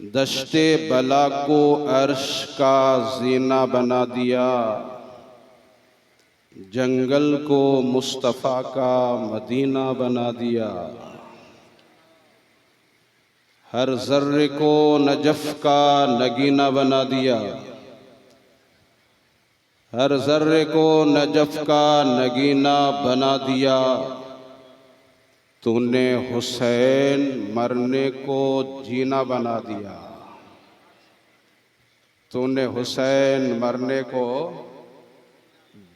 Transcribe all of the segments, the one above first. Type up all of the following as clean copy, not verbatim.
दश्ते बला को अर्श का जीना बना दिया, जंगल को मुस्तफ़ा का मदीना बना दिया। हर जर्रे को नजफ का नगीना बना दिया, हर जर्रे को नजफ का नगीना बना दिया। तूने हुसैन मरने को जीना बना दिया, तूने हुसैन मरने को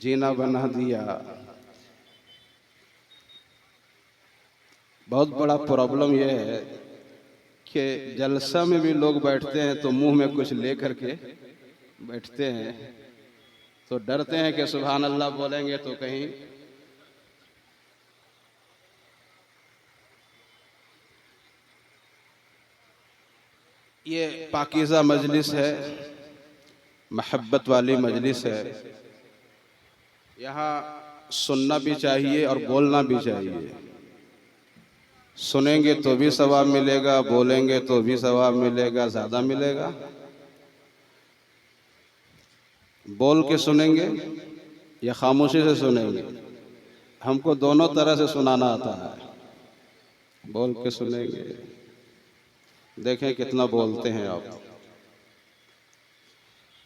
जीना बना दिया। बहुत बड़ा प्रॉब्लम यह है कि जलसा में भी लोग बैठते हैं तो मुंह में कुछ लेकर के बैठते हैं, तो डरते हैं कि सुभान अल्लाह बोलेंगे तो कहीं ये पाकीज़ा मजलिस है, महब्बत वाली मजलिस है। यहाँ सुनना भी चाहिए और बोलना भी चाहिए। सुनेंगे तो भी सवाब मिलेगा, बोलेंगे तो भी सवाब मिलेगा, ज़्यादा मिलेगा। बोल के सुनेंगे या खामोशी से सुनेंगे, हमको दोनों तरह से सुनाना आता है। बोल के सुनेंगे, देखें कितना बोलते हैं आप।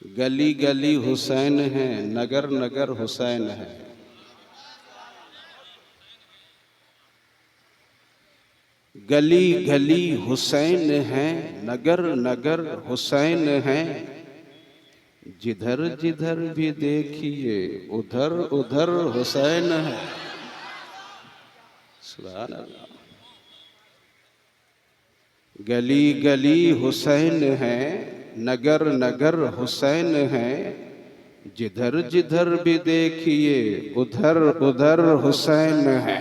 गली गली हुसैन है, नगर नगर हुसैन है। गली गली हुसैन है, नगर नगर हुसैन है। जिधर जिधर भी देखिए उधर उधर हुसैन है। सुभान अल्लाह। गली गली हुसैन है, नगर नगर हुसैन है। जिधर जिधर भी देखिए उधर उधर हुसैन है।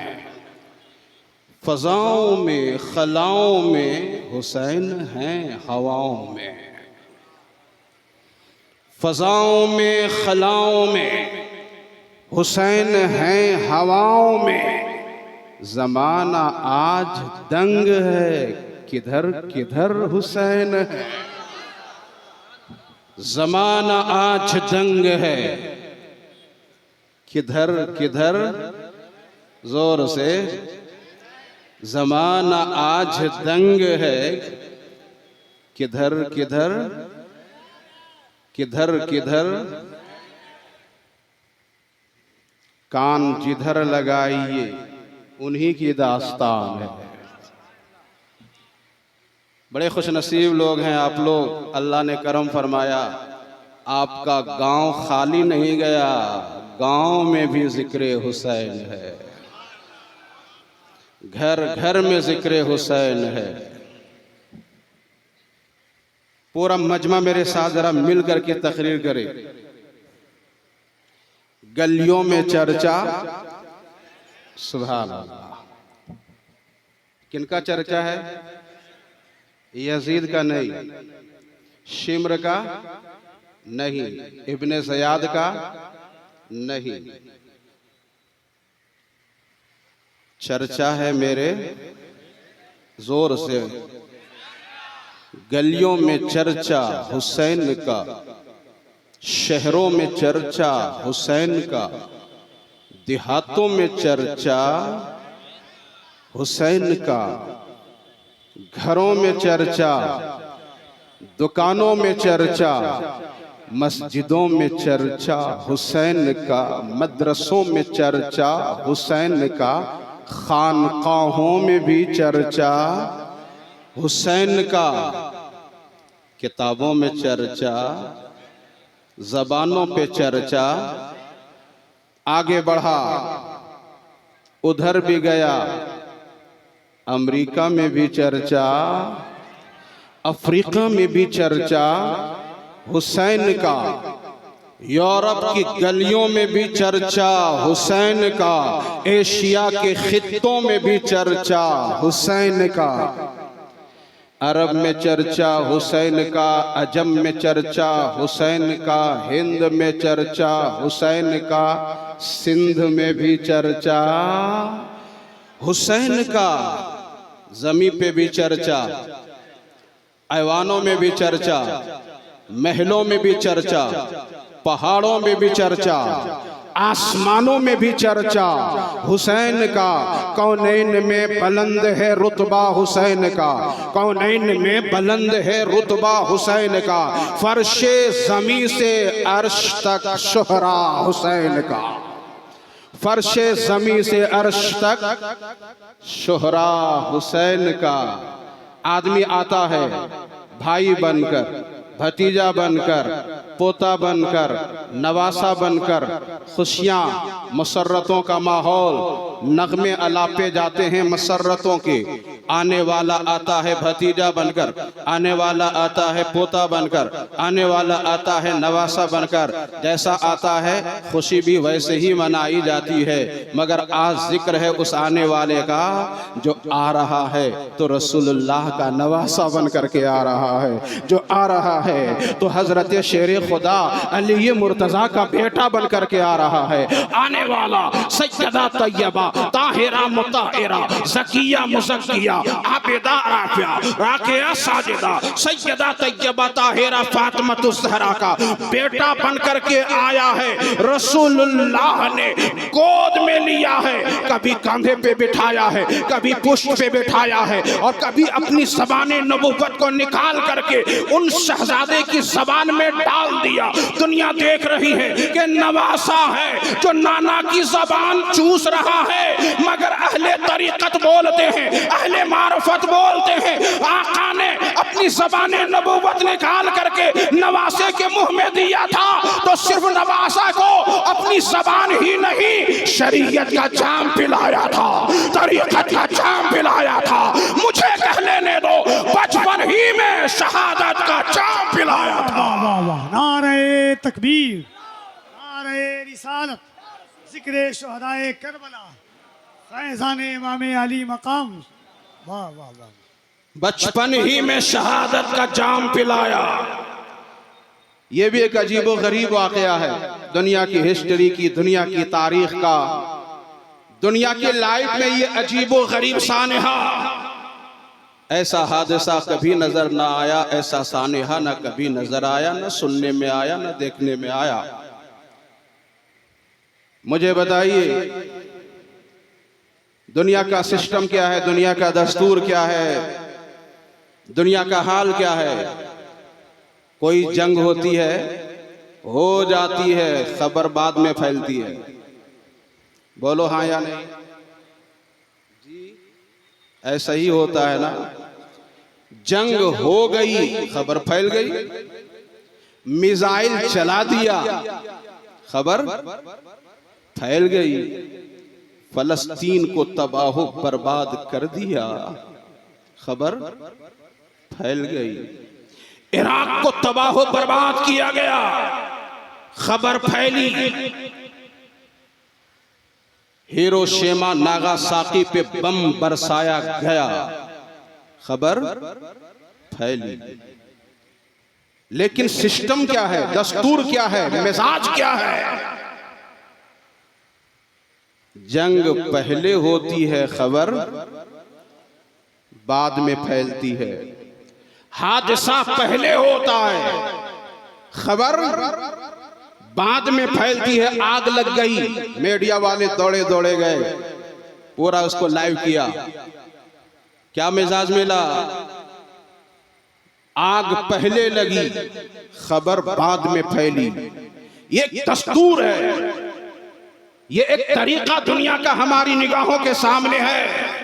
फजाओं में खलाओं में हुसैन है, हवाओं में। फजाओं में खलाओं में हुसैन है, हवाओं में। ज़माना आज दंग है, किधर किधर हुसैन है। ज़माना आज दंग है, किधर किधर, जोर से। ज़माना आज दंग है, किधर किधर, किधर किधर। कान जिधर लगाइए उन्हीं की दास्तान है। बड़े खुशनसीब लोग हैं आप लोग, अल्लाह ने करम फरमाया। आपका गांव खाली नहीं गया, गांव में भी जिक्र हुसैन है। घर घर में जिक्र हुसैन है। पूरा मजमा मेरे साथ जरा मिल करके तकरीर करे। गलियों में चर्चा, सुभान अल्लाह। किनका चर्चा है? यजीद का नहीं, शिम्र का नहीं, इब्ने ज़याद का नहीं। चर्चा है मेरे, जोर से। गलियों में चर्चा हुसैन का, शहरों में चर्चा हुसैन का, देहातों में चर्चा हुसैन का, घरों में चर्चा, दुकानों में चर्चा, मस्जिदों में चर्चा हुसैन का, मदरसों में चर्चा हुसैन का, खानकाहों में भी चर्चा हुसैन का, किताबों में चर्चा, ज़बानों पे चर्चा। आगे बढ़ा, उधर भी गया, अमेरिका में भी चर्चा, अफ्रीका में भी चर्चा हुसैन का, यूरोप की गलियों में भी चर्चा हुसैन का, एशिया के खित्तों में भी चर्चा हुसैन का। अरब में चर्चा हुसैन का, अजम में चर्चा हुसैन का, हिंद में चर्चा हुसैन का, सिंध में भी चर्चा हुसैन का, ज़मीं पे भी चर्चा। ऐवानों में भी चर्चा, महलों में भी चर्चा, पहाड़ों में भी चर्चा, आसमानों में भी चर्चा हुसैन का। कौनैन में बुलंद है रुतबा हुसैन का, कौनैन में बुलंद है रुतबा हुसैन का। फर्शे ज़मीं से अर्श तक शोहरा हुसैन का, फर्शे ज़मीं से अर्श तक शोहरा हुसैन का। आदमी आता है भाई बनकर, भतीजा बनकर, पोता बनकर, नवासा बनकर, खुशियाँ मसर्रतों का माहौल, नगमे अलापे जाते हैं मसर्रतों के। आने वाला आता है भतीजा बनकर, आने वाला आता है पोता बनकर, आने वाला आता है नवासा बनकर। जैसा आता है खुशी भी वैसे ही मनाई जाती है। मगर आज जिक्र है उस आने वाले का जो आ रहा है तो रसूलुल्लाह का नवासा बन करके आ रहा है। जो आ रहा है तो हजरत शेर खुदा अली मुर्तजा का बेटा बन करके आ रहा है। आने वाला सैयदा तैयबा ताहिरा मुताहिरा ज़किया मुज़क्किया आबिदा राफ़िया राक़िया साजिदा सैयदा तैयबा ताहिरा फ़ातिमतुज़ ज़हरा का बेटा बन करके आया है। रसूलुल्लाह ने गोद में लिया है, कभी कंधे पे बिठाया है, कभी पुष्ट पे बिठाया है, और कभी अपनी ज़बान नबुव्वत को निकाल करके उन शहजादे की ज़बान में डाल दिया। दुनिया देख रही है कि नवासा है जो नाना की ज़बान चूस रहा है, मगर अहले तरीक़त बोलते हैं, अहले मारफत बोलते हैं। आका ने अपनी ज़बान नबुव्वत निकाल करके नवासे के मुंह में दिया था, तो सिर्फ नवासा को अपनी ज़बान ही नहीं शरीयत का जाम पिलाया था, तरीक़त का जाम पिलाया था। मुझे कह लेने दो, बचपन ही में शहादत का जाम पिलाया था। नारे तकबीर, नारे रिसालत, ज़िक्र शुहदाए करबला, फैज़ान इमाम अली मकाम। वाह वाह वाह। बचपन ही में शहादत का जाम पिलाया। ये भी एक अजीबो गरीब वाक़या है दुनिया की हिस्ट्री की, दुनिया की तारीख का, दुनिया की लाइफ में ये अजीबो गरीब सानेहा। ऐसा हादसा कभी नजर ना आया, ऐसा सानेहा ना कभी नजर आया, ना सुनने में आया, ना देखने में आया। मुझे बताइए दुनिया का सिस्टम क्या है, दुनिया का दस्तूर क्या है, दुनिया का हाल क्या है। कोई जंग होती है, हो जाती है, खबर बाद में फैलती है। बोलो हाँ या नहीं जी? ऐसा ही होता है ना। जंग हो गई, खबर फैल गई। मिसाइल चला दिया, खबर फैल गई। फलस्तीन को तबाह बर्बाद कर दिया, खबर फैल गई। इराक को तबाह बर्बाद किया गया, खबर फैली। हिरोशिमा नागासाकी पे बम बरसाया गया, खबर फैली। लेकिन सिस्टम क्या है, दस्तूर क्या है, मिजाज क्या है? जंग पहले होती है, खबर बाद में फैलती है। हादसा पहले होता है, खबर बाद में फैलती है। आग लग गई, मीडिया वाले दौड़े दौड़े गए, पूरा उसको लाइव किया। क्या मिजाज मिला? आग पहले लगी, खबर बाद में फैली। ये एक दस्तूर है, ये एक तरीका दुनिया का हमारी निगाहों के सामने है।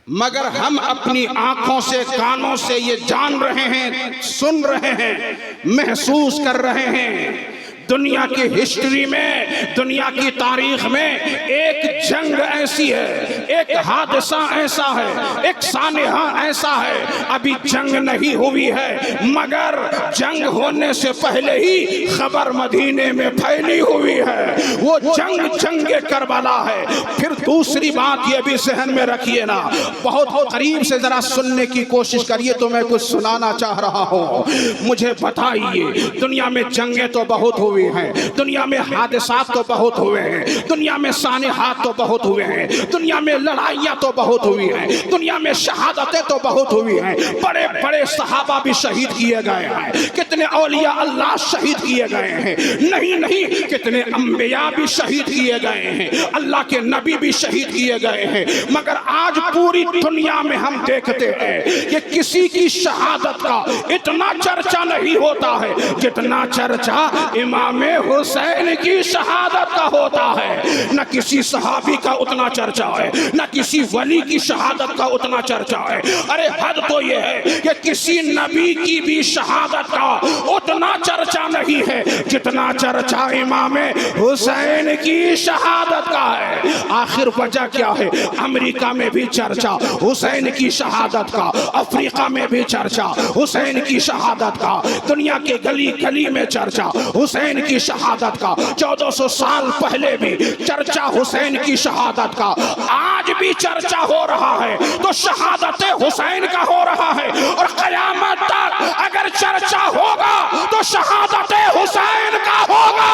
मगर हम अपनी आंखों से, कानों से ये जान रहे हैं, सुन रहे हैं, महसूस कर रहे हैं। दुनिया की हिस्ट्री में, दुनिया की तारीख में एक जंग ऐसी है, एक हादसा ऐसा है, एक सानेहा ऐसा है। अभी जंग नहीं हुई है, मगर जंग होने से पहले ही खबर मदीने में फैली हुई है। वो जंग जंगे करबला है। फिर दूसरी बात ये भी जहन में रखिए ना, बहुत करीब से जरा सुनने की कोशिश करिए तो मैं कुछ सुनाना चाह रहा हूँ। मुझे बताइए, दुनिया में जंगें तो बहुत हुई हुई हैं, दुनिया में हादसात तो बहुत हुए हैं, दुनिया में सानिहात तो बहुत हुए हैं, दुनिया में लड़ाइयाँ तो बहुत हुई हैं, दुनिया में शहादतें तो बहुत हुई हैं, बड़े बड़े सहाबा भी शहीद किए गए हैं, कितने औलिया अल्लाह शहीद किए गए हैं, नहीं नहीं कितने अंबिया भी शहीद किए गए हैं, अल्लाह के नबी भी शहीद किए गए हैं। मगर आज पूरी दुनिया में हम देखते हैं कि किसी की शहादत का इतना चर्चा नहीं होता है जितना चर्चा इमाम हुसैन की शहादत का होता है। न किसी सहाबी का उतना चर्चा है, न किसी वली की शहादत का उतना चर्चा है। अरे हद तो ये है कि किसी नबी की भी शहादत का उतना चर्चा नहीं है जितना चर्चा इमाम हुसैन की शहादत का है। आखिर वजह क्या है? अमेरिका में भी चर्चा हुसैन की शहादत का, अफ्रीका में भी चर्चा हुसैन की शहादत का, दुनिया के गली गली में चर्चा हुसैन की शहादत का, 1400 साल पहले भी चर्चा हुसैन की शहादत का, आज भी चर्चा हो रहा है तो शहादत हुसैन का हो रहा है। और क़यामत तक अगर चर्चा होगा तो शहादत हुसैन का होगा।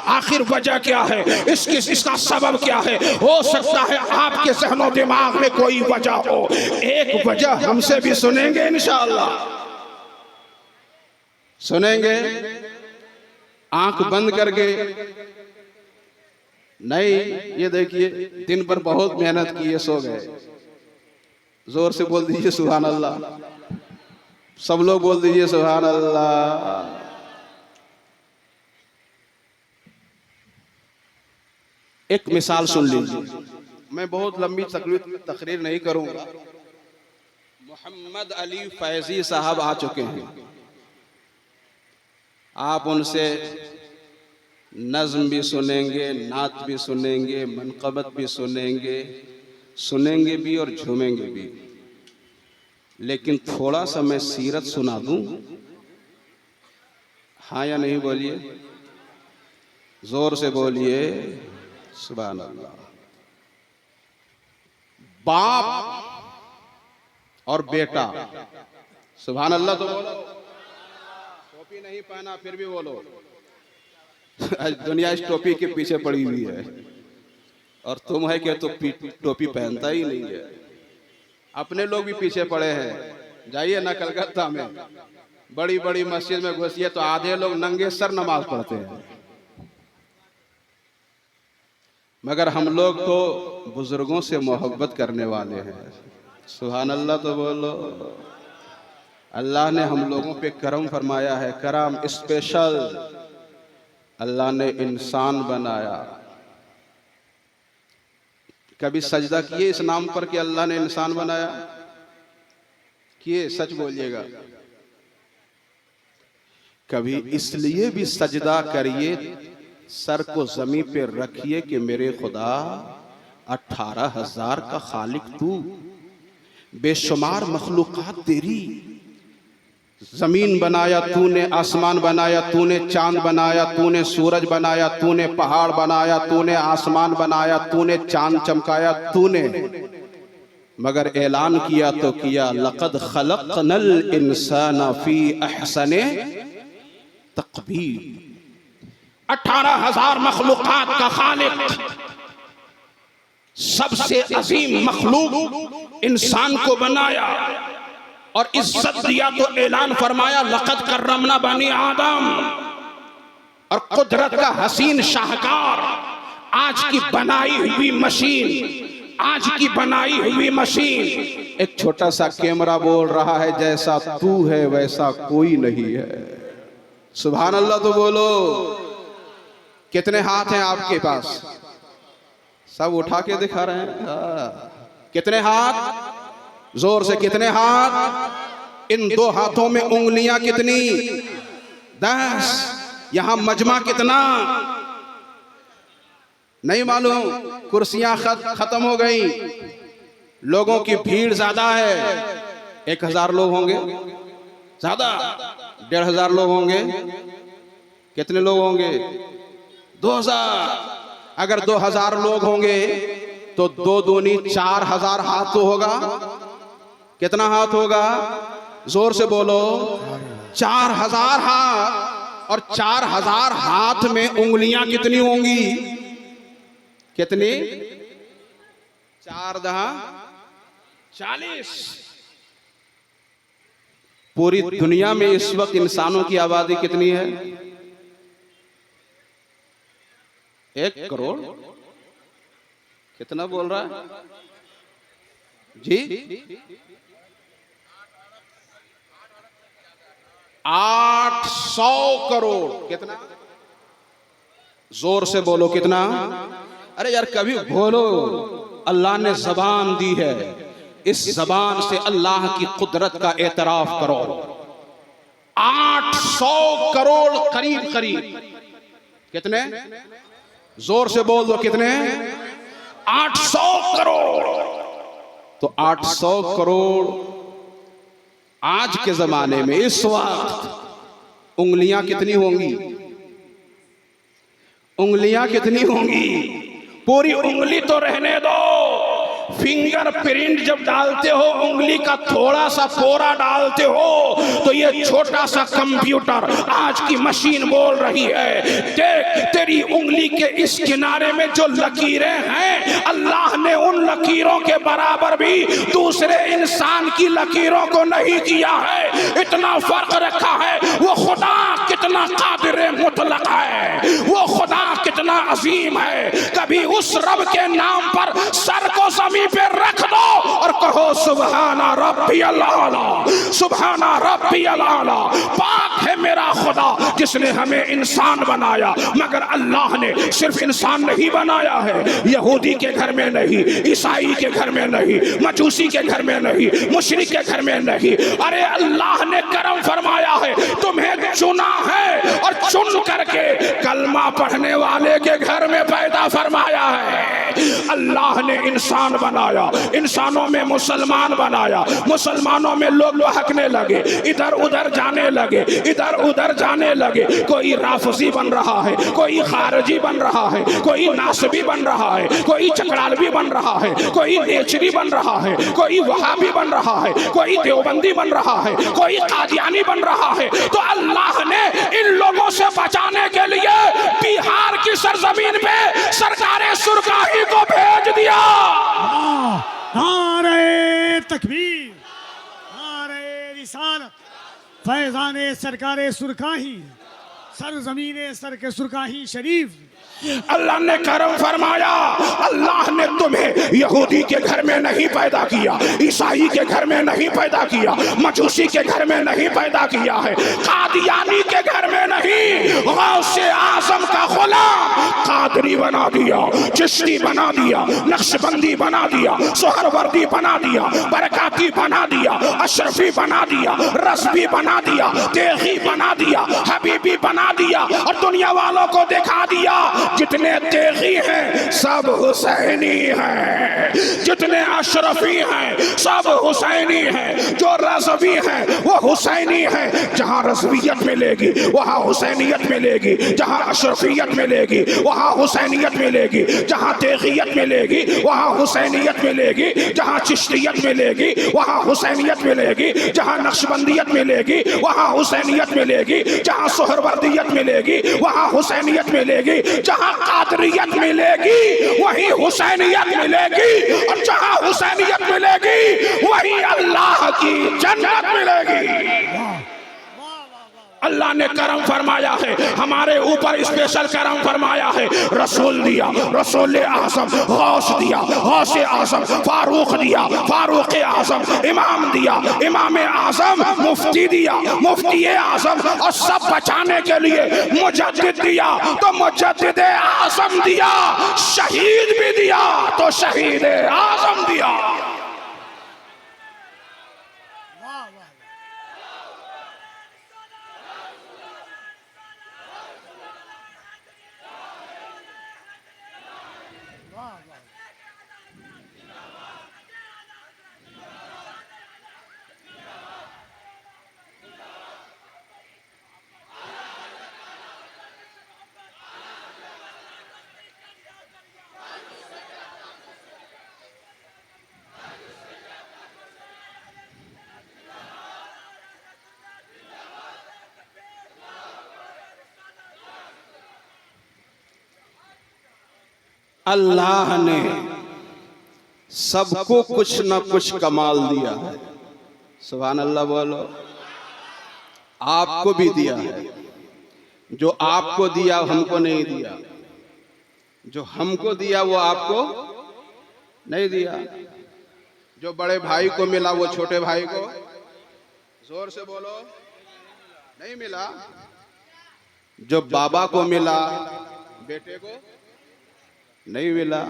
आखिर वजह क्या है? इसका सबब क्या है? हो सकता है आपके ज़हनो दिमाग में कोई वजह हो, एक वजह हमसे भी सुनेंगे इंशाअल्लाह, सुनेंगे आंख बंद करके। नहीं, ये देखिए दिन भर बहुत मेहनत की है, सो गए। जोर से बोल दीजिए सुभान अल्लाह, सब लोग बोल दीजिए सुभान अल्लाह। एक मिसाल सुन लीजिए, मैं बहुत लंबी तकरीर नहीं करूंगा। मोहम्मद अली फैजी साहब आ चुके हैं, आप उनसे नज़्म भी सुनेंगे, नात भी सुनेंगे, मनक़बत भी सुनेंगे, सुनेंगे भी और झूमेंगे भी। लेकिन थोड़ा सा मैं सीरत सुना दूं, हाँ या नहीं बोलिए, जोर से बोलिए सुभान अल्लाह। बाप और बेटा, सुभान अल्लाह तो बोलो। टोपी नहीं पहना फिर भी बोलो। आज दुनिया इस टोपी के पीछे पड़ी हुई है और तुम है कि तो टोपी पहनता ही नहीं है। अपने लोग भी पीछे पड़े हैं। जाइए ना कलकत्ता में बड़ी बड़ी मस्जिद में घुसिए तो आधे लोग नंगे सर नमाज पढ़ते हैं, मगर हम लोग तो बुजुर्गों से मोहब्बत करने वाले हैं। सुभान अल्लाह तो बोलो। अल्लाह ने हम लोगों पे करम फरमाया है, करम स्पेशल। अल्लाह ने इंसान बनाया। कभी सजदा किए इस नाम पर कि अल्लाह ने इंसान बनाया? किए? सच बोलिएगा। कभी इसलिए भी सजदा करिए, सर को जमीन पे रखिए कि मेरे खुदा 18,000 का खालिक तू, बेशुमार मखलूकात तेरी। जमीन बनाया तूने, आसमान बनाया तूने, चांद बनाया तूने, सूरज बनाया तूने, पहाड़ बनाया तूने, आसमान बनाया तूने, चांद चमकाया तूने, मगर ऐलान किया तो किया लक़द खलक़नल इंसाना फी अहसने तक़वीम। 18,000 मखलूकात का खालिक, सबसे अजीम मखलूक इंसान को बनाया और इज्जत दिया तो ऐलान फरमाया लक़द कर्रमना बनी आदम। और कुदरत का हसीन शाहकार, आज की बनाई हुई मशीन, आज की बनाई हुई मशीन, एक छोटा सा कैमरा बोल रहा है जैसा तू है वैसा कोई नहीं है। सुभान अल्लाह तो बोलो। कितने हाथ हैं आपके पास? सब उठा के दिखा रहे हैं। कितने हाथ? जोर से कितने हाथ? इन 2 हाथों में उंगलियां कितनी? 10। यहां मजमा कितना? नहीं मालूम। कुर्सियां खत्म हो गई, लोगों की भीड़ ज्यादा है। 1000 लोग होंगे ज्यादा, 1500 लोग होंगे। कितने लोग होंगे? 2000। अगर 2000 लोग होंगे तो 2 दूनी 4000 हाथ तो होगा। कितना हाथ होगा? जोर से बोलो। 4000 हाथ। और 4000 हाथ में उंगलियां कितनी होंगी? कितनी? 4 दहा 40। पूरी दुनिया में इस वक्त इंसानों की आबादी कितनी है? 1 करोड़। कितना बोल रहा है जी? 800 करोड़। कितना? जोर से बोलो, कितना? अरे यार कभी बोलो। अल्लाह ने जबान दी है, इस जबान से अल्लाह की कुदरत का एतराफ करो। 800 करोड़ करीब करीब। कितने? जोर से बोल दो, कितने? 800 करोड़। तो 800 करोड़ आज के जमाने में इस वक्त उंगलियां कितनी होंगी? उंगलियां कितनी होंगी? पूरी उंगली तो रहने दो, फिंगरप्रिंट जब डालते हो उंगली का थोड़ा सा फोड़ा डालते हो तो ये छोटा सा कंप्यूटर आज की मशीन बोल रही है, देख तेरी उंगली के इस किनारे में जो लकीरें हैं, अल्लाह ने उन लकीरों के बराबर भी दूसरे इंसान की लकीरों को नहीं किया है। इतना फर्क रखा है। वो खुदा कितना कादिर मुतलक है, वो खुदा कितना अजीम है। कभी उस रब के नाम पर सर को जमीन पे रख दो और कहो सुभाना रब्बियल आला, सुभाना रब्बियल आला। पाक है मेरा खुदा जिसने हमें इंसान बनाया, मगर अल्लाह ने सिर्फ इंसान नहीं बनाया है। यहूदी के घर में नहीं, ईसाई के घर में नहीं, मजूसी के घर में नहीं, मुशरिक के घर में नहीं। अरे अल्लाह ने करम फरमाया है, तुम्हें चुना है और चुन करके कलमा पढ़ने वाले के घर में पैदा फरमाया है। अल्लाह ने इंसान बनाया, इंसानों में मुसलमान बनाया, मुसलमानों में लोग बहकने लगे, इधर उधर जाने लगे, इधर उधर जाने लगे। कोई राफजी बन रहा है, कोई खारजी बन रहा है, कोई नासबी बन रहा है, कोई चकरालवी बन रहा है, कोई नेचरी बन रहा है, कोई वहाबी बन रहा है, कोई देवबंदी बन रहा है, कोई कादियानी बन रहा है। तो अल्लाह ने इन लोगों से बचाने के लिए बिहार की सरजमीन पे सरकारे सुरकाही को भेज दिया। नारे तकबीर, नारे रिसालत, फैजाने सरकारे सुरकाही, सरजमीने सर के सुरकाही शरीफ। अल्लाह ने करम फरमाया, अल्लाह ने तुम्हें यहूदी के घर में नहीं पैदा किया, ईसाई के घर में नहीं पैदा किया, मजूसी के घर में नहीं पैदा किया है, कादियानी के घर में नहीं। गौसे आजम का गुलाम कादरी बना दिया, चिश्ती बना दिया, नक्शबंदी बना दिया, सोहरवर्दी बना दिया, बरकाती बना दिया, अशरफी बना दिया, रसबी बना दिया, तेगी बना दिया, हबीबी बना दिया और दुनिया वालों को दिखा दिया जितने तेगी हैं सब हुसैनी हैं, जितने अशरफी हैं सब हुसैनी हैं, जो रज़वी हैं वो हुसैनी हैं। जहां रज़वियत मिलेगी वहां हुसैनियत मिलेगी, जहां अशरफियत मिलेगी वहां हुसैनियत मिलेगी, जहां तेगियत मिलेगी वहां हुसैनियत मिलेगी, जहां चिश्तियत मिलेगी वहां हुसैनियत मिलेगी, जहां नक्शबंदियत मिलेगी वहां हुसैनियत मिलेगी, जहां सोहरवर्दियत मिलेगी वहां हुसैनियत मिलेगी, जहां कादरियत मिलेगी वहीं हुसैनियत मिलेगी, और जहां हुसैनियत मिलेगी वहीं अल्लाह की जन्नत मिलेगी। अल्लाह ने करम फरमाया है, हमारे ऊपर स्पेशल करम फरमाया है। रसूल दिया, रसूल आज़म, गौस दिया, गौस आज़म, फारूक दिया, फारूक आज़म, इमाम दिया, इमाम आज़म, मुफ्ती दिया, मुफ्ती आज़म, और सब बचाने के लिए मुजद्दिद दिया तो मुजद्दिद आज़म दिया, शहीद भी दिया तो शहीद आज़म दिया। अल्लाह ने सबको कुछ न कुछ कमाल दिया है। सुभान अल्लाह बोलो। आपको भी दिया है, जो आपको दिया हमको नहीं दिया, जो हमको दिया वो आपको नहीं दिया। जो बड़े भाई को मिला वो छोटे भाई को, जोर से बोलो, नहीं मिला। जो बाबा को मिला बेटे को नहीं मिला।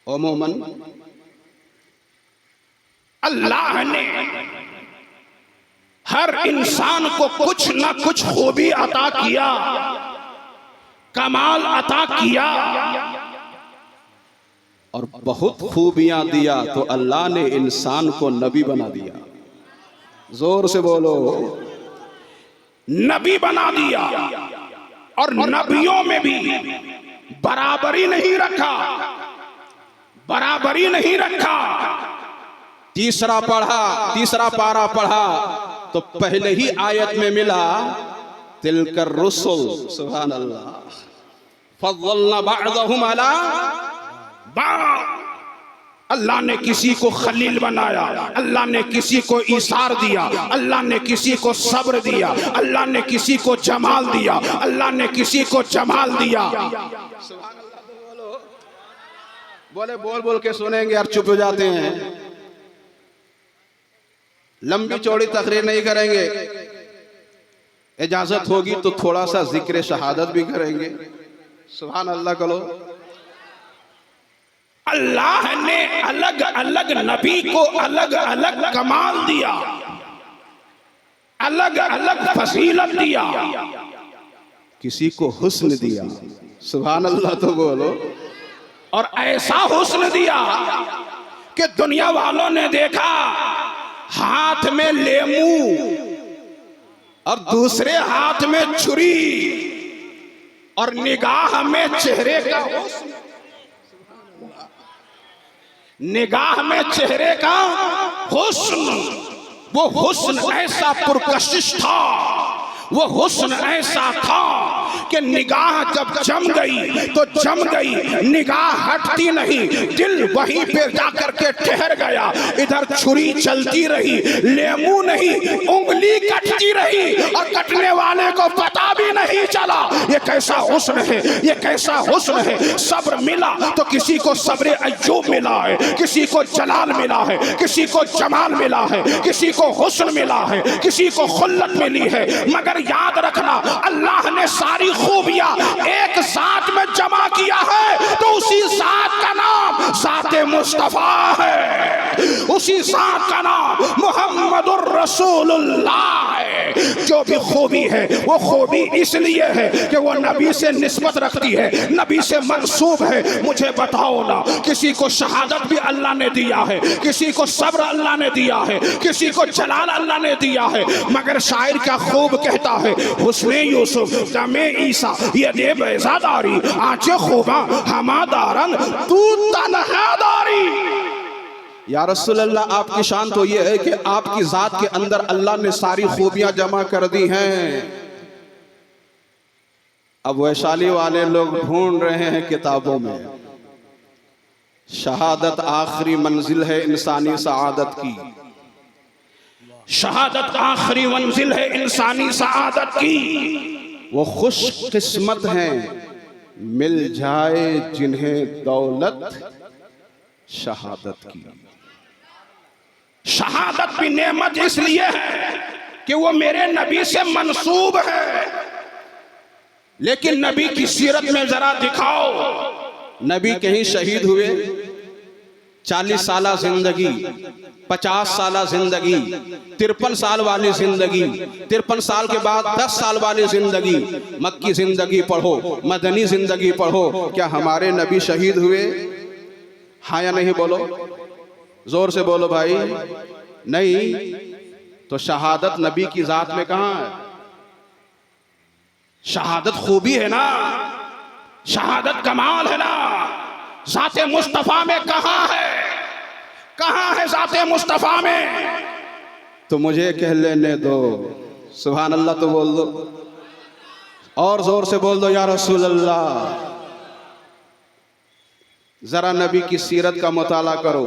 अमूमन अल्लाह ने हर इंसान को कुछ न कुछ खूबी अता किया, कमाल अता किया, और बहुत खूबियां दिया तो अल्लाह ने इंसान को नबी बना दिया। जोर से बोलो, नबी बना दिया। और नबियों में भी बराबरी नहीं रखा, बराबरी नहीं रखा। तीसरा पारा पढ़ा तो पहले ही आयत में मिला तिलकर रुसुल। सुभान अल्लाह। फज़्ज़लना बअदहुम अला बअद। अल्लाह ने किसी को खलील बनाया, अल्लाह ने किसी को ईसार दिया, अल्लाह ने किसी को सब्र दिया, अल्लाह ने किसी को जमाल दिया, अल्लाह ने किसी को जमाल दिया। सुभान अल्लाह बोलो। बोले बोल बोल के सुनेंगे और चुप हो जाते हैं। लंबी चौड़ी तकरीर नहीं करेंगे, इजाजत होगी तो थोड़ा सा जिक्र शहादत भी करेंगे। सुभान अल्लाह करो। अल्लाह ने अलग अलग नबी को अलग अलग कमाल दिया, अलग अलग फजीलत दिया। किसी को हुस्न दिया। सुभान अल्लाह तो बोलो। और ऐसा हुस्न दिया कि दुनिया वालों ने देखा हाथ में लेमू और दूसरे हाथ में छुरी और निगाह में चेहरे का हुस्न, निगाह में चेहरे का हुस्न। वो हुस्न ऐसा पुरकशिश था, वो हुस्न ऐसा था कि निगाह जब जम गई तो जम गई, निगाह हटती नहीं, दिल वहीं पे जाकर के ठहर गया। इधर छुरी चलती रही, लेमू नहीं, उंगली कटती रही और कटने वाले को पता भी नहीं चला। ये कैसा हुस्न है, ये कैसा हुस्न है। सब्र मिला तो किसी को सब्र अय्यूब मिला है, किसी को जलाल मिला है, किसी को जमाल मिला है, किसी को हुस्न मिला है, किसी को खुल्लत मिली है। मगर याद रखना, अल्लाह ने सारी खूबियां एक साथ में जमा किया है तो उसी साथ का नाम ज़ाते मुस्तफा है, उसी साथ का नाम मुहम्मदुर रसूलुल्लाह है। जो भी खूबी है वो खूबी इसलिए है कि वो नबी से निस्बत रखती है, नबी से मंसूब है। मुझे बताओ ना, किसी को शहादत भी अल्लाह ने दिया है, किसी को सब्र अल्लाह ने दिया है, किसी को जलाल अल्लाह ने दिया है। मगर शायर क्या खूब कहता है, हुस्ने यूसुफ दमे ईसा ये दे बेजादारी आंचे खूबा हमादारन तू तन्हादारी। या रसूल अल्लाह, आपकी शान तो ये है कि आपकी जात के अंदर अल्लाह ने सारी खूबियां जमा कर दी हैं। अब वैशाली वाले लोग ढूंढ रहे हैं किताबों में, शहादत आखिरी मंजिल है इंसानी सआदत की, शहादत आखिरी मंजिल है इंसानी सआदत की। वो खुश किस्मत हैं मिल जाए जिन्हें दौलत शहादत की। शहादत भी नेमत इसलिए है कि वो मेरे नबी से मंसूब है। लेकिन नबी की सीरत में जरा दिखाओ, नबी कहीं शहीद हुए, 40 साल जिंदगी, 50 साल जिंदगी, 53 साल वाली जिंदगी, 53 साल के बाद 10 साल वाली जिंदगी, मक्की जिंदगी पढ़ो, मदनी जिंदगी पढ़ो। क्या हमारे नबी शहीद हुए? हाँ या नहीं बोलो, जोर से बोलो भाई। नहीं तो शहादत नबी की जात में कहां है? शहादत खूबी है ना, शहादत कमाल है ना। ज़ाते मुस्तफा में कहां है, कहां है ज़ाते मुस्तफा में? तो मुझे कह लेने दो। सुभान अल्लाह तो बोल दो और जोर से बोल दो, या रसूल अल्लाह। जरा नबी की सीरत का मुताला करो।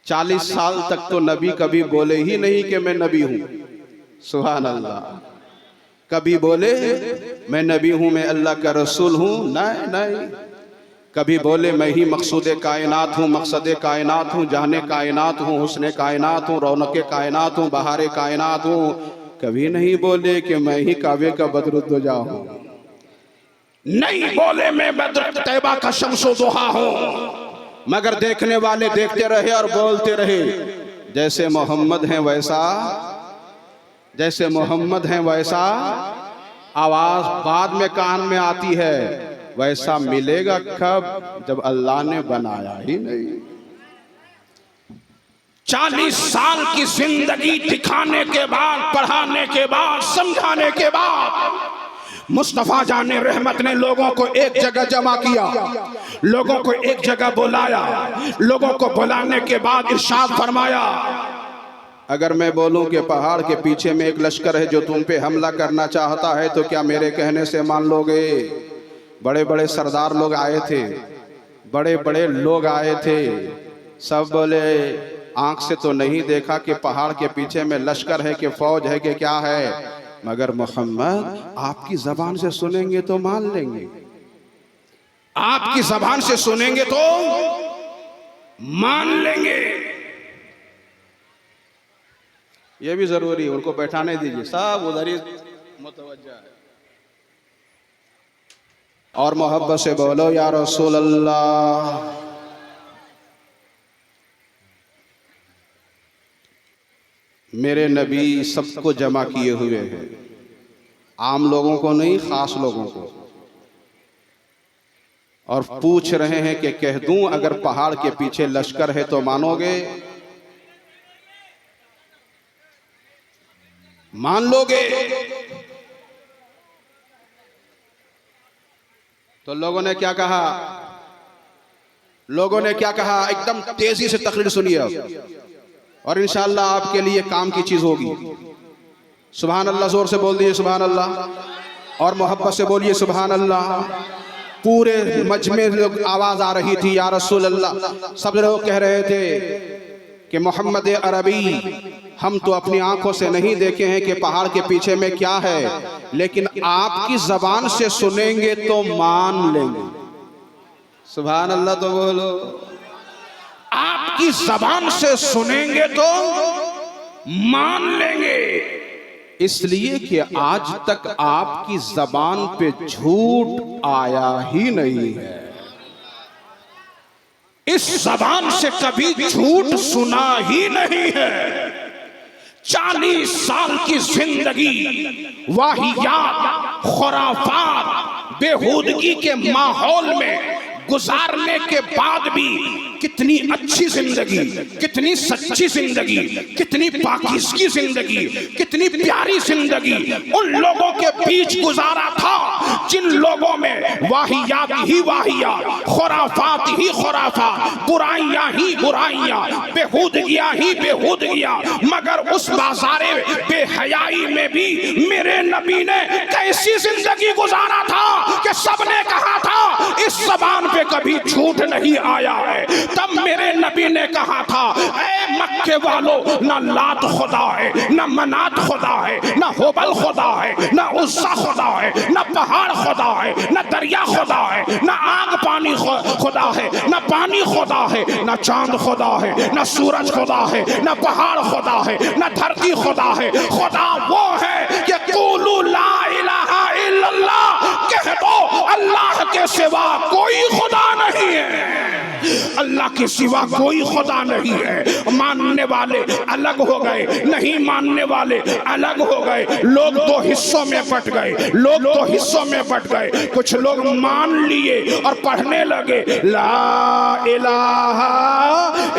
40 साल तक तो नबी कभी बोले ही नहीं कि मैं नबी हूं। सुभान अल्लाह। कभी बोले मैं नबी हूं, मैं अल्लाह का रसूल हूं? नहीं नहीं। कभी बोले मैं ही मकसूद कायनात हूँ, मकसद कायनात हूँ, जाने कायनात हूँ, हुस्न कायनात हूँ, रौनक कायनात हूँ, बहार कायनात हूँ? कभी नहीं बोले कि मैं ही काबे का बदरुद्दोजा हूँ। नहीं बोले मैं बद्र तैबा का शम्सो दुहा हूँ, मगर देखने वाले देखते रहे और बोलते रहे जैसे मोहम्मद हैं वैसा, जैसे मोहम्मद हैं वैसा। आवाज बाद में कान में आती है, वैसा मिलेगा कब जब अल्लाह ने बनाया ही नहीं। 40 साल की जिंदगी दिखाने के बाद, पढ़ाने के बाद, समझाने के बाद मुस्तफा जाने रहमत ने लोगों को एक जगह जमा किया, लोगों को एक जगह बुलाया। लोगों को बुलाने के बाद इरशाद फरमाया, अगर मैं बोलूं कि पहाड़ के पीछे में एक लश्कर है जो तुम पे हमला करना चाहता है, तो क्या मेरे कहने से मान लोगे? बड़े बड़े सरदार लोग आए थे, बड़े बड़े लोग आए थे, सब बोले आंख से तो नहीं देखा कि पहाड़ के पीछे में लश्कर है कि फौज है कि क्या है, मगर मोहम्मद आपकी जबान से सुनेंगे तो मान लेंगे, आपकी जबान से सुनेंगे तो मान लेंगे। ये भी जरूरी है, उनको बैठाने दीजिए, सब उधर ही मुतवज्जा है। और मोहब्बत से बोलो या रसूल अल्लाह। मेरे नबी सबको जमा किए हुए हैं, आम लोगों को नहीं, खास लोगों को। और पूछ रहे हैं कि कह दूं अगर पहाड़ के पीछे लश्कर है तो मानोगे? मान लोगे? तो लोगों ने क्या कहा? लोगों ने क्या कहा? एकदम तेजी से तकरीर सुनिए और इंशाअल्लाह आपके लिए काम की चीज होगी। सुभान अल्लाह, जोर से बोल दीजिए सुभान अल्लाह, और मोहब्बत से बोलिए सुभान अल्लाह। पूरे मजमे लोग आवाज आ रही थी या रसूल अल्लाह। सब लोग कह रहे थे कि मोहम्मद अरबी, हम तो अपनी आंखों से नहीं देखे हैं कि पहाड़ के पीछे में क्या है, लेकिन आपकी जबान से सुनेंगे तो मान लेंगे। सुभान अल्लाह तो बोलो। आपकी जबान से सुनेंगे तो मान लेंगे, इसलिए कि आज तक आपकी जबान पे झूठ आया ही नहीं है। इस जबान से कभी झूठ सुना ही नहीं है। 40 साल की जिंदगी वाहियात, खुराफात, बेहूदगी के माहौल में गुजारने के बाद भी कितनी अच्छी जिंदगी, कितनी सच्ची जिंदगी, कितनी पाकिज़गी जिंदगी, कितनी प्यारी जिंदगी उन लोगों के बीच गुजारा था जिन लोगों में वाहियात ही वाहियात, खुराफात ही खुराफात, बुराइयां ही बुराइयां, बेहूदगियां ही बेहूदगियां। मगर उस बाजारे बेहयाई में भी मेरे नबी ने कैसी जिंदगी गुजारा था कि सबने कहा था इस ज़बान पे कभी झूठ नहीं आया है। तब मेरे नबी ने कहा था, ऐ मक्के वालों, ना लात खुदा है, ना मनात खुदा है, ना होबल खुदा है, ना उस्सा खुदा है, ना पहाड़ खुदा है, ना दरिया खुदा है, ना आग पानी खुदा है, ना पानी खुदा है, ना चांद खुदा है, ना सूरज खुदा है, ना पहाड़ खुदा है, ना धरती खुदा है। खुदा वो है कि कुलू ला इलाहा इल्लल्लाह, कह दो अल्लाह के सिवा कोई खुदा नहीं है, अल्लाह के सिवा कोई खुदा नहीं है। मानने वाले अलग हो गए, नहीं मानने वाले अलग हो गए। लोग दो हिस्सों में बट गए, लोग दो हिस्सों में बट गए। कुछ लोग मान लिए और पढ़ने लगे ला इलाहा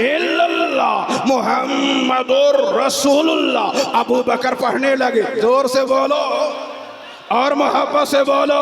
इल्लल्लाह मुहम्मदुर रसूलुल्लाह। अबू बकर पढ़ने लगे, जोर से बोलो और मोहब्बत से बोलो।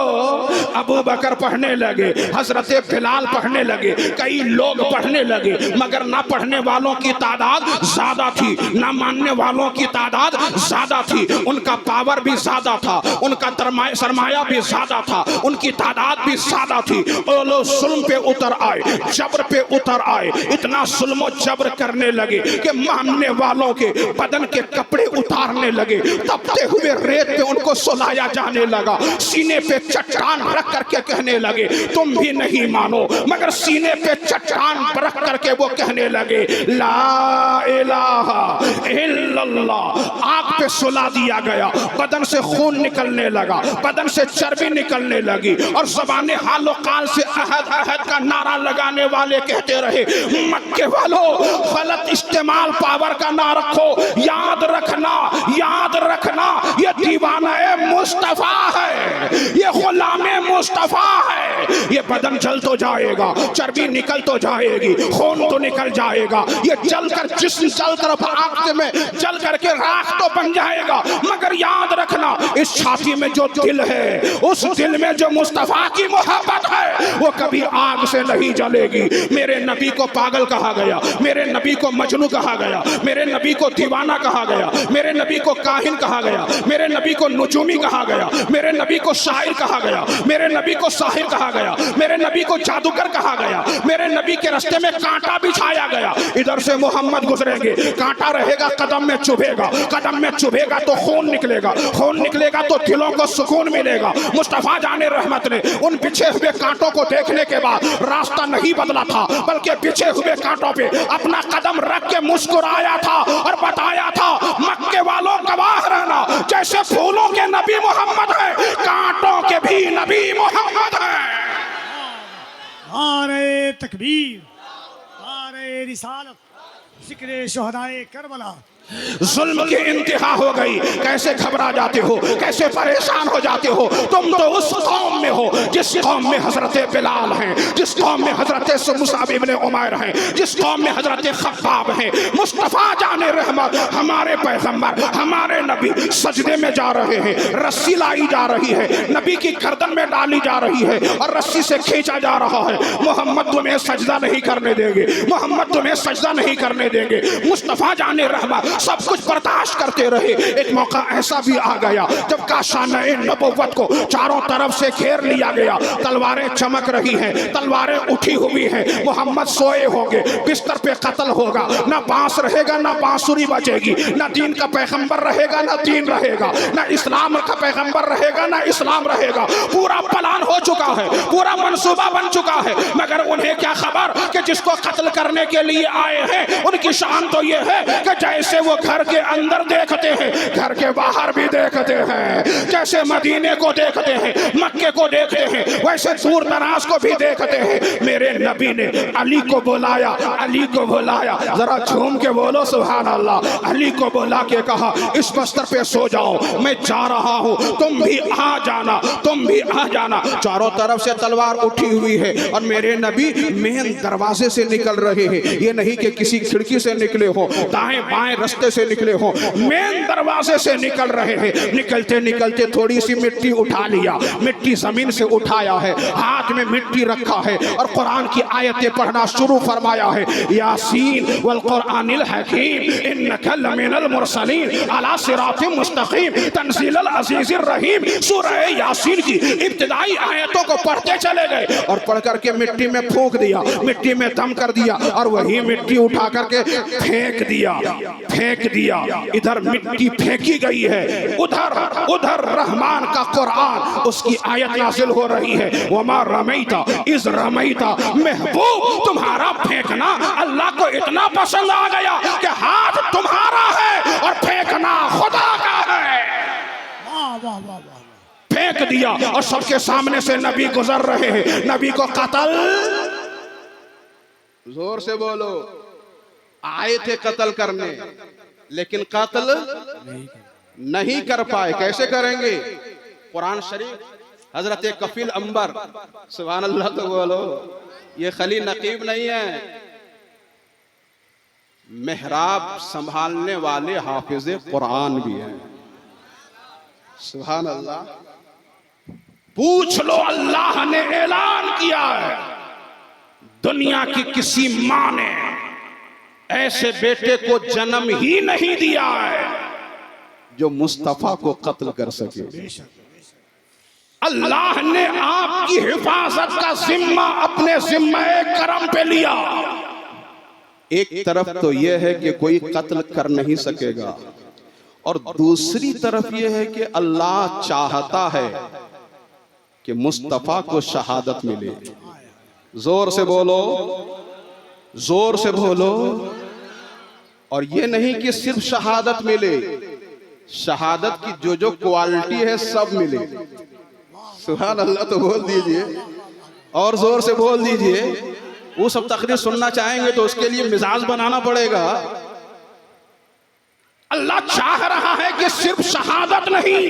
अबू बकर पढ़ने लगे, हजरत बिलाल पढ़ने लगे, कई लोग पढ़ने लगे, मगर ना पढ़ने वालों की तादाद ज्यादा थी, ना मानने वालों की तादाद ज्यादा थी। उनका पावर भी ज्यादा था, उनका सरमाया भी ज्यादा था, उनकी तादाद भी ज्यादा थी। वो लोग जुल्म पे उतर आए, जबर पे उतर आए, इतना जुल्म जबर करने लगे कि मानने वालों के बदन के कपड़े उतारने लगे, तपते हुए रेत पे उनको सुलाया जाने लगा, सीने पे चट्टान रख करके कहने लगे तुम भी नहीं मानो, मगर सीने पे चट्टान रख करके वो कहने लगे ला इलाहा इल्लल्लाह। आग पे सुला दिया गया, बदन से खून निकलने लगा, बदन से चर्बी निकलने लगी, और ज़बाने हालो काल से अहद अहद का नारा लगाने वाले कहते रहे मक्के वालों गलत इस्तेमाल पावर का ना रखो, याद रखना, याद रखना, ये दीवाना मुस्तफा है, ये गुलामे मुस्तफा है। ये बदन जल तो जाएगा, चर्बी निकल तो जाएगी, खून तो निकल जाएगा, ये जलकर जिस्म जलकर आग में जल करके राख तो बन जाएगा, मगर याद रखना इस छाती में जो दिल है, उस दिल में जो मुस्तफा की मोहब्बत है, वो कभी आग से नहीं जलेगी। मेरे नबी को पागल कहा गया, मेरे नबी को मजनू कहा गया, मेरे नबी को दीवाना कहा गया, मेरे नबी को काहिन कहा गया, मेरे नबी को नुजूमी कहा गया, मेरे नबी को शायर कहा गया, मेरे नबी को साहिर कहा गया, मेरे नबी को जादूगर कहा गया, मेरे नबी के रास्ते में कांटा बिछाया गया। इधर से मोहम्मद गुजरेंगे, कांटा रहेगा, कदम में चुभेगा, कदम में चुभेगा तो खून निकलेगा, खून निकलेगा तो दिलों को सुकून मिलेगा। मुस्तफा जाने रहमत ने उन बिछे हुए कांटों को देखने के बाद रास्ता नहीं बदला था, बल्कि बिछे हुए कांटों पे अपना कदम रख के मुस्कुराया था और बताया था मक्के वालों गवाह रहना, जैसे फूलों के नबी मोहम्मद है, कांटों के भी नबी मोहम्मद है। नारे तकबीर, नारे रिसालत, जिक्र शुहदाए करबला। जुल्म की इंतहा हो गई, कैसे घबरा जाते हो, कैसे परेशान हो जाते हो। तुम तो उस कौम में हो जिस कौम में हजरत बिलाल हैं, जिस कौम में हजरत मुसाब इब्ने उमैर हैं, जिस कौम में हजरत खब्बाब हैं। मुस्तफा जाने रहमत हमारे पैगंबर, हमारे नबी सजदे में जा रहे हैं, रस्सी लाई जा रही है, नबी की गर्दन में डाली जा रही है और रस्सी से खींचा जा रहा है। मोहम्मद तुम्हें सजदा नहीं करने देंगे, मोहम्मद तुम्हें सजदा नहीं करने देंगे। मुस्तफा जाने रहमत सब कुछ बर्दाश्त करते रहे। एक मौका ऐसा भी आ गया जब काशाने नबुव्वत को चारों तरफ से घेर लिया गया, तलवारें चमक रही हैं, तलवारें उठी हुई हैं, मोहम्मद सोए होंगे, बिस्तर पे कत्ल होगा, ना बांस रहेगा ना बांसुरी बचेगी, ना दीन का पैगंबर रहेगा ना दीन रहेगा, ना इस्लाम का पैगंबर रहेगा ना इस्लाम रहेगा। पूरा प्लान हो चुका है, पूरा मंसूबा बन चुका है, मगर उन्हें क्या खबर कि जिसको कत्ल करने के लिए आए हैं उनकी शान तो ये है कि जैसे वो घर के अंदर देखते हैं, घर के बाहर भी देखते हैं, जैसे मदीने को देखते हैं, मक्के को देखते हैं, वैसे दूर दराज को भी देखते हैं। मेरे नबी ने अली को बुलाया, अली को बुलाया, जरा झूम के बोलो सुभान अल्लाह। अली को बुला के कहा इस बस्तर पे सो जाओ, मैं जा रहा हूँ, तुम भी आ जाना, तुम भी आ जाना। चारों तरफ से तलवार उठी हुई है और मेरे नबी मेन दरवाजे से निकल रहे हैं, ये नहीं कि किसी खिड़की से निकले हो, दाएं बाएं रास्ते से निकले हो, मेन दरवाजे से निकल रहे हैं। निकलते निकलते थोड़ी सी मिट्टी उठा लिया, मिट्टी जमीन से उठाया है, हाथ में मिट्टी रखा है और कुरान की आयतें पढ़ना शुरू फरमाया है। यासीन वल कुरानिल हकीम इन्नका लमिनल मुरसलीन अला सिरातिम मुस्तकीम तंजीलल अजीजिर रहीम। सूरह यासीन की इब्तिदाई आयतों को पढ़ते चले गए और पढ़ करके मिट्टी में फूंक दिया, मिट्टी में दम कर दिया और वही मिट्टी उठा करके फेंक दिया, फेंक दिया। इधर मिट्टी फेंकी गई है, उधर उधर रहमान का कुरान, उसकी आयत नाज़िल हो रही है। वमा रमैता इज़ रमैता, महबूब तुम्हारा फेंकना अल्लाह को इतना पसंद आ गया कि हाथ तुम्हारा है और फेंकना खुदा का है। वाह वाह वाह वाह, फेंक दिया और सबके सामने से नबी गुजर रहे हैं। नबी को कत्ल, जोर से बोलो, आए थे कत्ल करने लेकिन कत्ल नहीं कर पाए। कैसे करेंगे? कुरान शरीफ हजरत कफील अंबर, सुभान अल्लाह तो बोलो, ये खली नकीब नहीं है, मेहराब संभालने वाले हाफिज कुरान भी हैं। सुभान अल्लाह, पूछ लो, अल्लाह ने ऐलान किया है, दुनिया की किसी मां ने ऐसे बेटे को जन्म ही नहीं दिया है जो मुस्तफा को कत्ल कर सके। अल्लाह ने आपकी हिफाजत का जिम्मा अपने जिम्मे करम पे लिया। एक तरफ तो यह है कि कोई कत्ल कर नहीं सकेगा, और दूसरी तरफ यह है कि अल्लाह चाहता है कि मुस्तफा को शहादत मिले। जोर से बोलो, जोर से बोलो। और ये नहीं कि सिर्फ शहादत मिले, शहादत की जो जो क्वालिटी है सब मिले। सुभान अल्लाह तो बोल दीजिए, और जोर से बोल दीजिए। वो सब तकरीर सुनना चाहेंगे तो उसके लिए मिजाज बनाना पड़ेगा। अल्लाह चाह रहा है कि सिर्फ शहादत नहीं,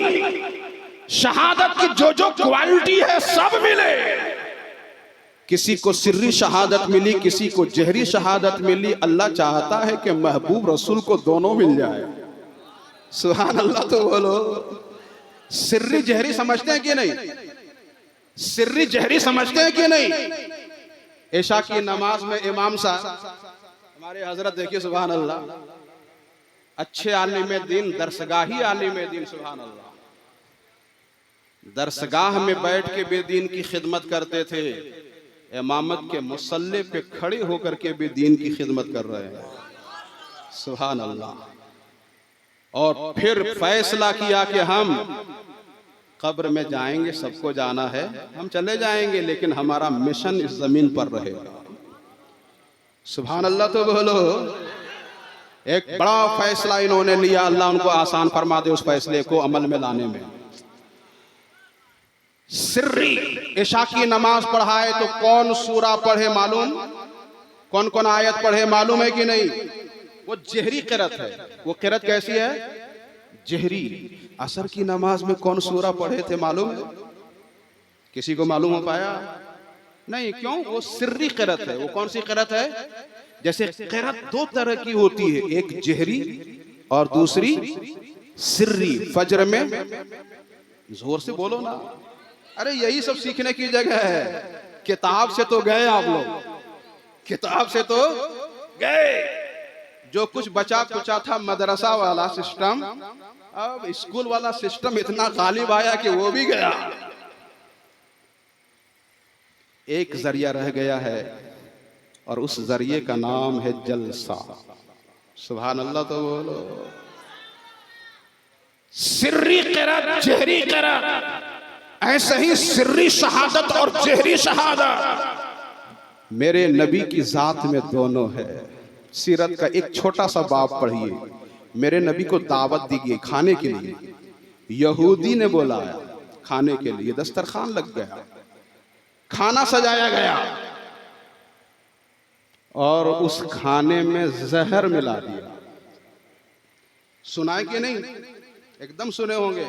शहादत की जो जो क्वालिटी है सब मिले। किसी को सिर्री शहादत मिली, किसी को जहरी शहादत मिली। अल्लाह चाहता है कि महबूब रसूल को दोनों मिल जाए। सुभान अल्लाह तो बोलो। सिर्री जहरी समझते हैं कि नहीं? सिर्री जहरी समझते हैं कि नहीं? ऐशा की नमाज में इमाम साहब हमारे हजरत देखिए, सुभान अल्लाह, अच्छे आलिम दीन, दरसगाही आलिम दीन, सुभान अल्लाह, दरसगाह में बैठ के भी दीन की खिदमत करते थे। इमामत के मुसल्ले पे खड़े होकर के भी दीन की खिदमत कर रहे हैं। सुभान अल्लाह। और फिर फैसला किया कि हम कब्र में जाएंगे, सबको जाना है, हम चले जाएंगे, लेकिन हमारा मिशन इस जमीन पर रहेगा। सुभान अल्लाह तो बोलो। एक बड़ा फैसला इन्होंने लिया, अल्लाह उनको आसान फरमा दे उस फैसले को अमल में लाने में। सिर्री इशा की नमाज पढ़ाए तो कौन सूरा पढ़े मालूम? कौन कौन आयत पढ़े मालूम है कि नहीं? वो जहरी क़िरात है। वो क़िरात कैसी है? जहरी। असर की नमाज में कौन सूरा पढ़े थे मालूम है? किसी को मालूम हो पाया? नहीं। क्यों? वो सिर्री क़िरात है। वो कौन सी क़िरात है? जैसे क़िरात दो तरह की होती है, एक जहरी और दूसरी सिर्री। फजर में, जोर से बोलो ना, अरे यही सब सीखने की जगह है। किताब से तो गए आप लोग, किताब से तो गए। जो कुछ बचा कुचा था मदरसा वाला सिस्टम, अब स्कूल वाला सिस्टम इतना गालिब आया कि वो भी गया। एक जरिया रह गया है, और उस जरिए का नाम है जलसा। सुभान अल्लाह तो बोलो। सिर्री क़िरात, जहरी क़िरात, ऐसे ही सिर्री शहादत और जहरी शहादत मेरे नबी की जात में दोनों है। सीरत का एक छोटा सा बाब पढ़िए। मेरे नबी को दावत दी गई खाने के लिए, यहूदी ने बुलाया खाने के लिए, दस्तरखान लग गया, खाना सजाया गया, और उस खाने में जहर मिला दिया। सुना है कि नहीं? एकदम सुने होंगे,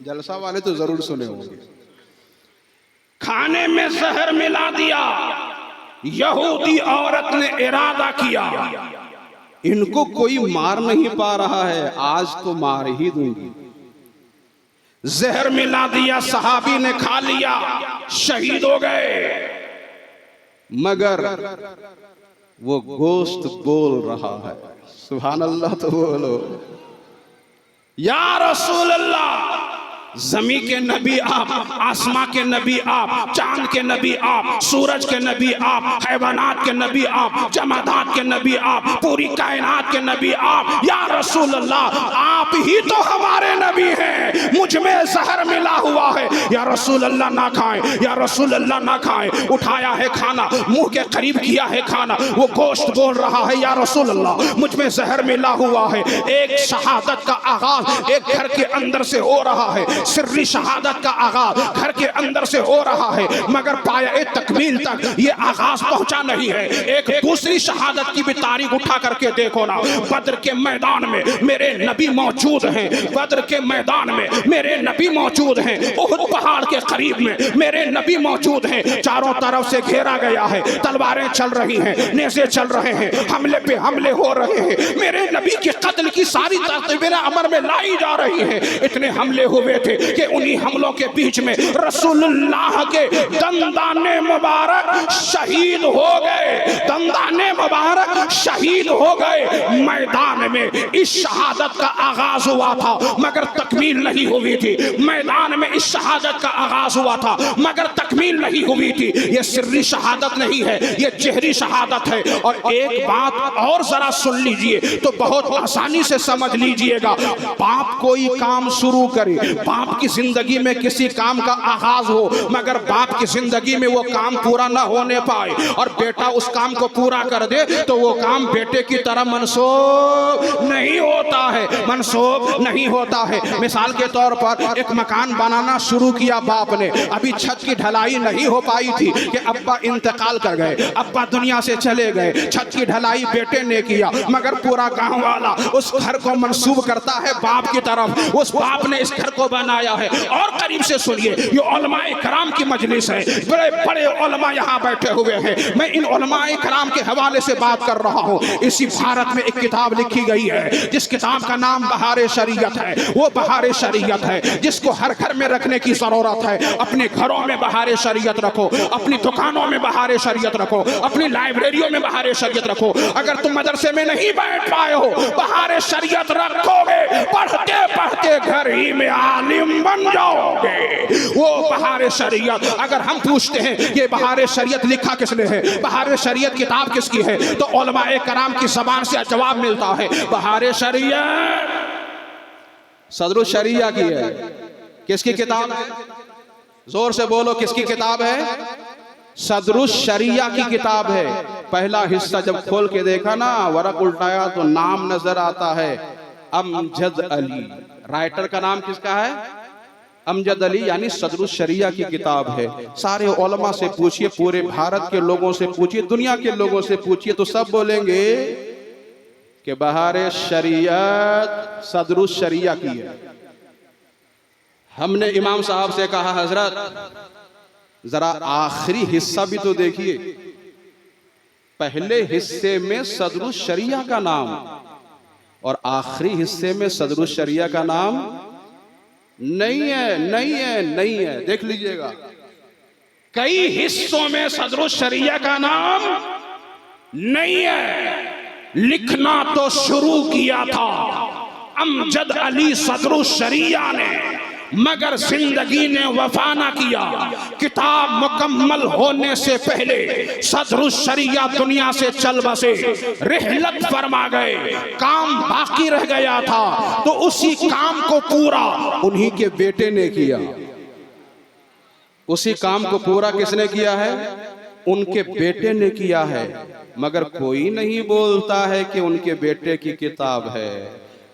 जलसा वाले तो जरूर सुने होंगे। खाने में जहर मिला दिया। यहूदी औरत ने इरादा किया, इनको कोई मार नहीं पा रहा है, आज तो मार ही दूंगी। जहर मिला दिया, सहाबी ने खा लिया, शहीद हो गए। मगर वो गोश्त बोल रहा है। सुभान अल्लाह तो बोलो। या रसूल अल्लाह, जमी के नबी आप, आसमां के नबी आप, चांद के नबी आप, सूरज के नबी आप, हैवानात के नबी आप, जमादात के नबी आप, पूरी कायनात के नबी आप। या रसूल अल्लाह, आप ही तो हमारे नबी हैं, मुझ में जहर मिला हुआ है। या रसूल अल्लाह ना खाएं, या रसूल अल्लाह ना खाएं। उठाया है खाना, मुंह के करीब किया है खाना, वो गोश्त बोल रहा है, या रसूल अल्लाह मुझ में जहर मिला हुआ है। एक शहादत का आगाज एक घर के अंदर से हो रहा है, सिर्री शहादत का आगाज घर के अंदर से हो रहा है, मगर पाया तकमील तक ये आगाज पहुंचा नहीं है। एक दूसरी शहादत की भी तारीख उठा करके देखो ना। बद्र के मैदान में मेरे नबी मौजूद हैं, बद्र के मैदान में मेरे नबी मौजूद हैं, उहुद पहाड़ के करीब में मेरे नबी मौजूद हैं। चारों तरफ से घेरा गया है, तलवारें चल रही हैं, नेज़े चल रहे हैं, हमले पे हमले हो रहे हैं। मेरे नबी के कत्ल की सारी तरतीबें अमर में लाई जा रही हैं। इतने हमले हुए थे, थे कि उन्हीं हमलों के बीच में रसूलुल्लाह के दंदाने मुबारक शहीद हो गए, दंदाने मुबारक शहीद हो गए। मैदान में इस शहादत का आगाज हुआ था मगर तकमील नहीं हुई थी, मैदान में इस शहादत का आगाज हुआ था मगर तकमील नहीं हुई थी। ये सिर्री शहादत नहीं है, ये जहरी शहादत है। और एक बात और जरा सुन लीजिए तो बहुत आसानी से समझ लीजिएगा। बाप कोई काम शुरू करे, बाप की जिंदगी में किसी काम का आगाज हो मगर बाप की जिंदगी में वो काम पूरा ना होने पाए और बेटा उस काम को पूरा कर दे तो वो काम बेटे की तरह मनसूब नहीं होता है, मनसूब नहीं होता है। मिसाल के तौर पर एक मकान बनाना शुरू किया बाप ने, अभी छत की ढलाई नहीं हो पाई थी कि अब्बा इंतकाल कर गए, अब्बा दुनिया से चले गए। छत की ढलाई बेटे ने किया मगर पूरा गांव वाला उस घर को मंसूब करता है बाप की तरफ, उस बाप ने इस घर को बनाया है। और करीब से सुनिए, ये उलमाए कराम की मजलिस है, बड़े बड़े उलमा यहाँ बैठे हुए हैं। मैं इन उलमाए कराम के हवाले से बात कर रहा हूँ। इसी भारत में एक किताब लिखी गई है जिस किताब का नाम बहार शरीयत है। वो बहार शरीयत है जिसको हर घर में रखने की जरूरत है। अपने घरों में बहार शरीयत रखो, अपनी दुकानों में बहार शरीयत रखो, अपनी लाइब्रेरियों में बहार शरीयत रखो। अगर तुम मदरसे में नहीं बैठ पाए हो, बहार शरीयत रखोगे, पढ़ते पढ़ते घर ही में आलिम बन जाओगे। वो बहार शरीयत, अगर हम पूछते हैं ये बहार शरीयत लिखा किसने है, बहार शरीयत किताब किसकी है, तो उलमाए कराम की जबान से जवाब मिलता है बहार शरीयत सदरुल शरिया की है। किसकी किताब है? जोर से बोलो, किसकी किताब है? सदरुल शरिया की किताब है। पहला हिस्सा जब खोल के देखा ना, वरक उल्टाया तो नाम नजर आता है अमजद अली। राइटर का नाम किसका है? अमजद अली, यानी सदरुल शरिया की किताब है। सारे उलमा से पूछिए, पूरे भारत के लोगों से पूछिए, दुनिया के लोगों से पूछिए तो सब बोलेंगे कि बहार शरीयत सदरुल शरिया की है। हमने इमाम साहब से कहा, हजरत जरा आखिरी हिस्सा भी तो देखिए। पहले हिस्से में सदरुल शरिया का नाम और आखिरी हिस्से में सदरुल शरिया का नाम नहीं है, नहीं है, नहीं है। देख लीजिएगा, कई हिस्सों में सदरुल शरिया का नाम नहीं है। लिखना तो शुरू किया था अमजद अली सदरुल शरिया ने, मगर जिंदगी ने वफा ना किया। किताब मुकम्मल होने से पहले सदरुल शरिया दुनिया से चल बसे, रिहलत फरमा गए, काम बाकी रह गया था तो उसी काम को पूरा उन्हीं के बेटे ने किया। उसी काम को पूरा किसने किया है? उनके बेटे ने किया है। मगर कोई नहीं बोलता है कि उनके बेटे की किताब है,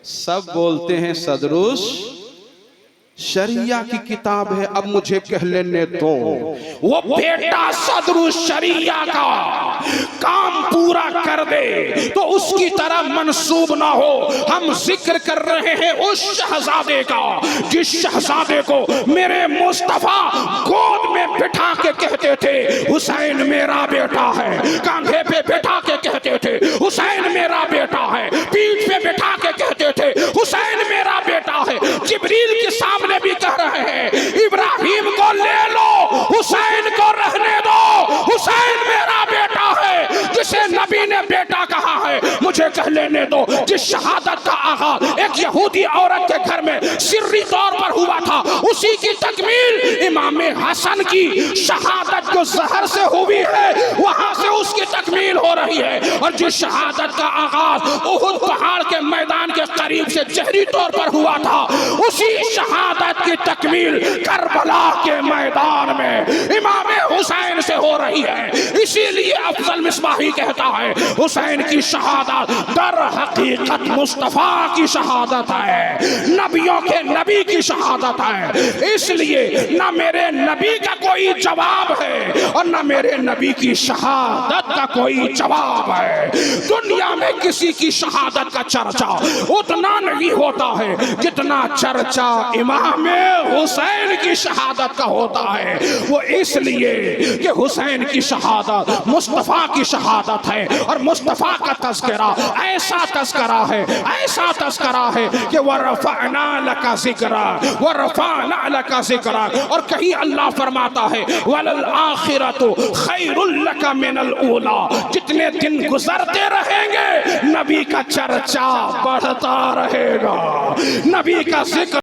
सब बोलते हैं सदरुल शरिया की किताब है। अब मुझे कह लेने दो, वो बेटा सदरुल शरिया का काम पूरा कर दे तो उसकी तरह मंसूब ना हो। हम जिक्र कर रहे हैं उस शहजादे का जिस शहजादे को मेरे मुस्तफा गोद में बिठा के कहते थे हुसैन मेरा बेटा है, कांधे पे बिठा के कहते थे हुसैन मेरा बेटा है, पीठ पे बिठा के कहते थे हुसैन मेरा बेटा है। जिब्रील के सामने भी कह रहे हैं इब्राहिम को ले लो, हुसैन को रहने दो, हुसैन मेरा बेटा है। जिसे नबी ने बेटा कहा है, मुझे कह लेने दो। जिस शहादत का आगाज एक यहूदी औरत के घर में सिर्री तौर पर हुआ था, उसी की तकमील इमाम हसन की शहादत जो जहर से हुई है, वहां से उसकी तकमील हो रही है। और जिस शहादत का आगाज उहुद पहाड़ के मैदान के करीब से जहरी तौर पर हुआ था, उसी शहादत की तकमील करबला के मैदान में इमाम हुसैन से हो रही है। इसीलिए अफजल मिसबाही कहता है हुसैन की शहादत दर हकीकत मुस्तफा की शहादत है, नबियों के नबी की शहादत है। इसलिए न मेरे नबी का कोई जवाब है और न मेरे नबी की शहादत का कोई जवाब है। दुनिया में किसी की शहादत का चर्चा उतना नहीं होता है जितना चर्चा इमाम हुसैन की शहादत का होता है। वो इसलिए कि हुसैन की शहादत मुस्तफा की शहादत है और मुस्तफा का तज़किरा ऐसा तज़किरा है, ऐसा तस्करा है कि वरफ़अना लका ज़िक्रा, वरफ़अना लका ज़िक्रा। और कहीं अल्लाह फरमाता है वलल आखिरतु खैरुल लका मिनल ऊला। जितने दिन गुजरते रहेंगे नबी का चर्चा बढ़ता रहेगा, नबी का जिक्र